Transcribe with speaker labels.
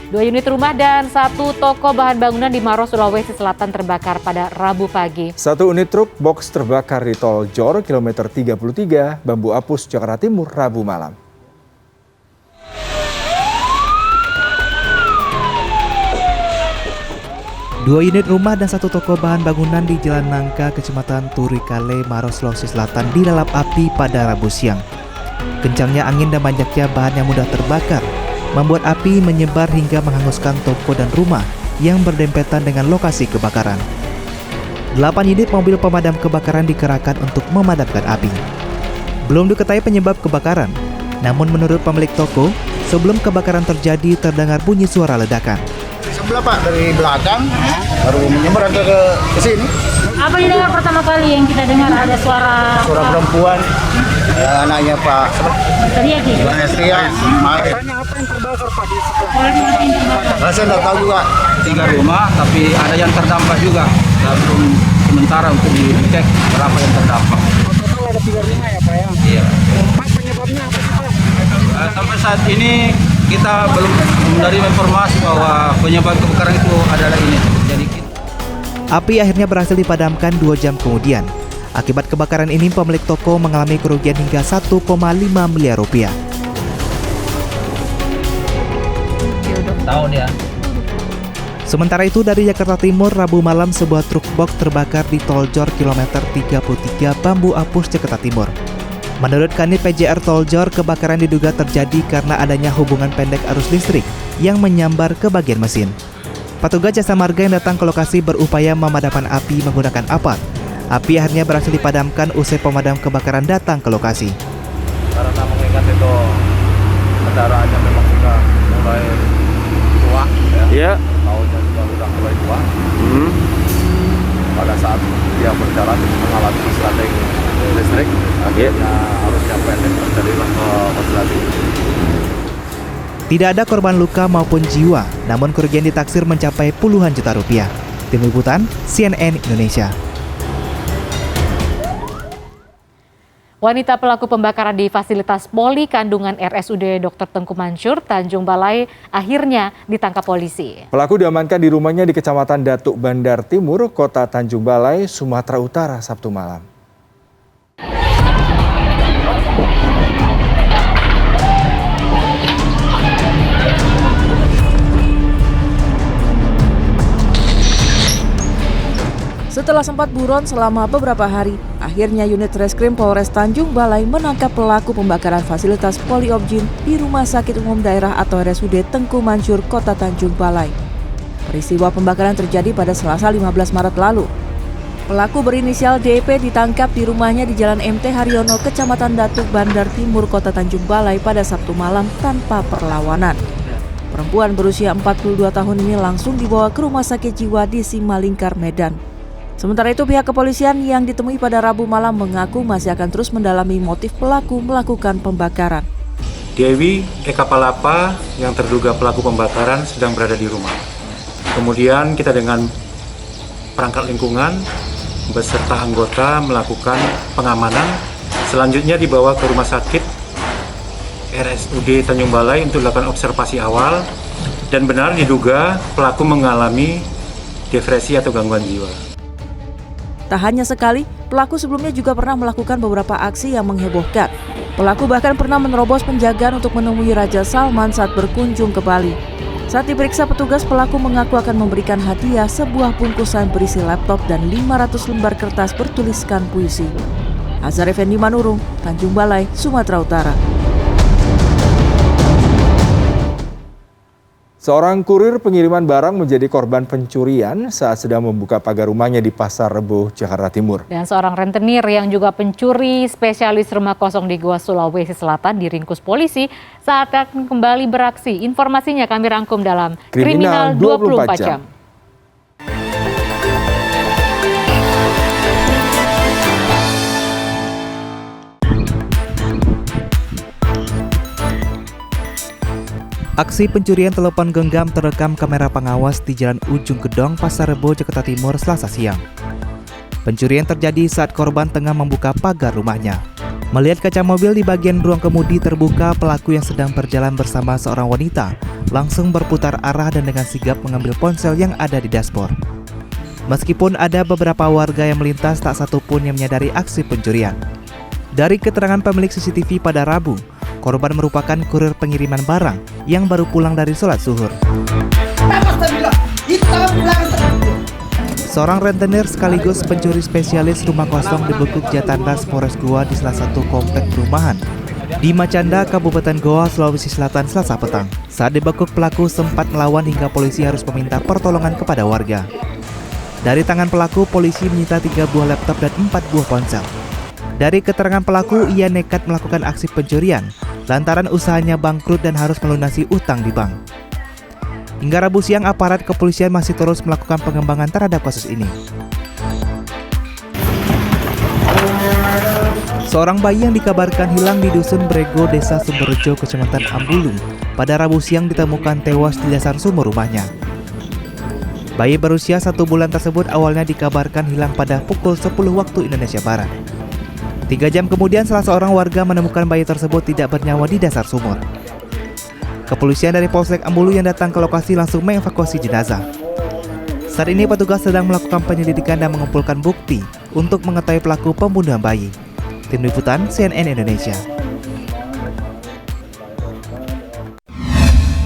Speaker 1: 2 unit rumah dan 1 toko bahan bangunan di Maros, Sulawesi Selatan terbakar pada Rabu pagi.
Speaker 2: 1 unit truk box terbakar di Tol Jor, kilometer 33, Bambu Apus, Jakarta Timur, Rabu malam.
Speaker 3: Dua unit rumah dan 1 toko bahan bangunan di Jalan Nangka, Kecamatan Turikale, Maros, Sulawesi Selatan dilalap api pada Rabu siang. Kencangnya angin dan banyaknya bahan yang mudah terbakar membuat api menyebar hingga menghanguskan toko dan rumah yang berdempetan dengan lokasi kebakaran. 8 unit mobil pemadam kebakaran dikerahkan untuk memadamkan api. Belum diketahui penyebab kebakaran, namun menurut pemilik toko, sebelum kebakaran terjadi terdengar bunyi suara ledakan.
Speaker 4: Sebelah Pak, dari belakang baru menyebar ke sini.
Speaker 1: Apa yang dengar pertama kali yang kita dengar ada suara
Speaker 4: Perempuan, anaknya Pak.
Speaker 1: teriak gitu?
Speaker 4: Teriak, marah.
Speaker 5: Apa yang terbakar Pak di sebelah?
Speaker 4: Saya nggak tahu juga.
Speaker 6: 3 rumah, tapi ada yang terdampak juga. Belum sementara untuk dicek berapa yang terdampak.
Speaker 5: Total ada 3 rumah ya Pak ya?
Speaker 6: Iya.
Speaker 5: Pak, penyebabnya apa sih Pak?
Speaker 6: Sampai saat ini kita belum menerima informasi bahwa penyebab kebakaran itu adalah ini. Jadi
Speaker 3: Api akhirnya berhasil dipadamkan 2 jam kemudian. Akibat kebakaran ini, pemilik toko mengalami kerugian hingga 1,5 miliar rupiah.
Speaker 6: tahun ya.
Speaker 3: Sementara itu dari Jakarta Timur, Rabu malam sebuah truk box terbakar di Tol Jor kilometer 33 Bambu Apus, Jakarta Timur. Menurut Kanit PJR Tol Jor, kebakaran diduga terjadi karena adanya hubungan pendek arus listrik yang menyambar ke bagian mesin. Petugas jasa marga yang datang ke lokasi berupaya memadamkan api menggunakan apar. Api akhirnya berhasil dipadamkan usai pemadam kebakaran datang ke lokasi.
Speaker 6: Karena mengingat itu kendaraannya memang sudah mulai tua, ya. Tahunnya juga sudah mulai tua. Pada saat dia berjalan mengalami korsleting listrik, akhirnya arusnya pendek terjadilah korsleting.
Speaker 3: Tidak ada korban luka maupun jiwa, namun kerugian ditaksir mencapai puluhan juta rupiah. Tim Liputan, CNN Indonesia.
Speaker 1: Wanita pelaku pembakaran di fasilitas poli kandungan RSUD Dr. Tengku Mansur, Tanjung Balai, akhirnya ditangkap polisi.
Speaker 2: Pelaku diamankan di rumahnya di Kecamatan Datuk Bandar Timur, Kota Tanjung Balai, Sumatera Utara, Sabtu malam.
Speaker 7: Setelah sempat buron selama beberapa hari, akhirnya unit Reskrim Polres Tanjung Balai menangkap pelaku pembakaran fasilitas Poliopjin di Rumah Sakit Umum Daerah atau RSUD Tengku Mansur, Kota Tanjung Balai. Peristiwa pembakaran terjadi pada Selasa 15 Maret lalu. Pelaku berinisial DP ditangkap di rumahnya di Jalan MT Haryono, Kecamatan Datuk Bandar Timur, Kota Tanjung Balai pada Sabtu malam tanpa perlawanan. Perempuan berusia 42 tahun ini langsung dibawa ke Rumah Sakit Jiwa di Simalingkar, Medan. Sementara itu pihak kepolisian yang ditemui pada Rabu malam mengaku masih akan terus mendalami motif pelaku melakukan pembakaran.
Speaker 8: Dewi Eka Palapa yang terduga pelaku pembakaran sedang berada di rumah. Kemudian kita dengan perangkat lingkungan beserta anggota melakukan pengamanan. Selanjutnya dibawa ke rumah sakit RSUD Tanjung Balai untuk dilakukan observasi awal dan benar diduga pelaku mengalami depresi atau gangguan jiwa.
Speaker 7: Tak hanya sekali, pelaku sebelumnya juga pernah melakukan beberapa aksi yang menghebohkan. Pelaku bahkan pernah menerobos penjagaan untuk menemui Raja Salman saat berkunjung ke Bali. Saat diperiksa petugas, pelaku mengaku akan memberikan hadiah sebuah bungkusan berisi laptop dan 500 lembar kertas bertuliskan puisi. Azhar Effendi Manurung, Tanjung Balai, Sumatera Utara.
Speaker 2: Seorang kurir pengiriman barang menjadi korban pencurian saat sedang membuka pagar rumahnya di Pasar Rebo, Jakarta Timur.
Speaker 1: Dan seorang rentenir yang juga pencuri spesialis rumah kosong di Goa, Sulawesi Selatan diringkus polisi saat akan kembali beraksi. Informasinya kami rangkum dalam Kriminal 24 Jam.
Speaker 3: Aksi pencurian telepon genggam terekam kamera pengawas di Jalan Ujung Gedong, Pasar Rebo, Jakarta Timur, Selasa siang. Pencurian terjadi saat korban tengah membuka pagar rumahnya. Melihat kaca mobil di bagian ruang kemudi terbuka, pelaku yang sedang berjalan bersama seorang wanita langsung berputar arah dan dengan sigap mengambil ponsel yang ada di dashboard. Meskipun ada beberapa warga yang melintas, tak satu pun yang menyadari aksi pencurian. Dari keterangan pemilik CCTV pada Rabu, korban merupakan kurir pengiriman barang yang baru pulang dari sholat zuhur. Seorang rentenir sekaligus pencuri spesialis rumah kosong dibekuk Jatantras Polres Goa di salah satu komplek perumahan di Macanda, Kabupaten Goa, Sulawesi Selatan, Selasa petang. Saat dibekuk, pelaku sempat melawan hingga polisi harus meminta pertolongan kepada warga. Dari tangan pelaku, polisi menyita 3 buah laptop dan 4 buah ponsel. Dari keterangan pelaku, ia nekat melakukan aksi pencurian lantaran usahanya bangkrut dan harus melunasi utang di bank. Hingga Rabu siang, aparat kepolisian masih terus melakukan pengembangan terhadap kasus ini. Seorang bayi yang dikabarkan hilang di Dusun Brego, Desa Sumberjo, Kecamatan Ambulung, pada Rabu siang ditemukan tewas di dasar sumur rumahnya. Bayi berusia 1 bulan tersebut awalnya dikabarkan hilang pada pukul 10 waktu Indonesia Barat. 3 jam kemudian, salah seorang warga menemukan bayi tersebut tidak bernyawa di dasar sumur. Kepolisian dari Polsek Ambulu yang datang ke lokasi langsung mengevakuasi jenazah. Saat ini petugas sedang melakukan penyelidikan dan mengumpulkan bukti untuk mengetahui pelaku pembunuhan bayi. Tim Liputan CNN Indonesia.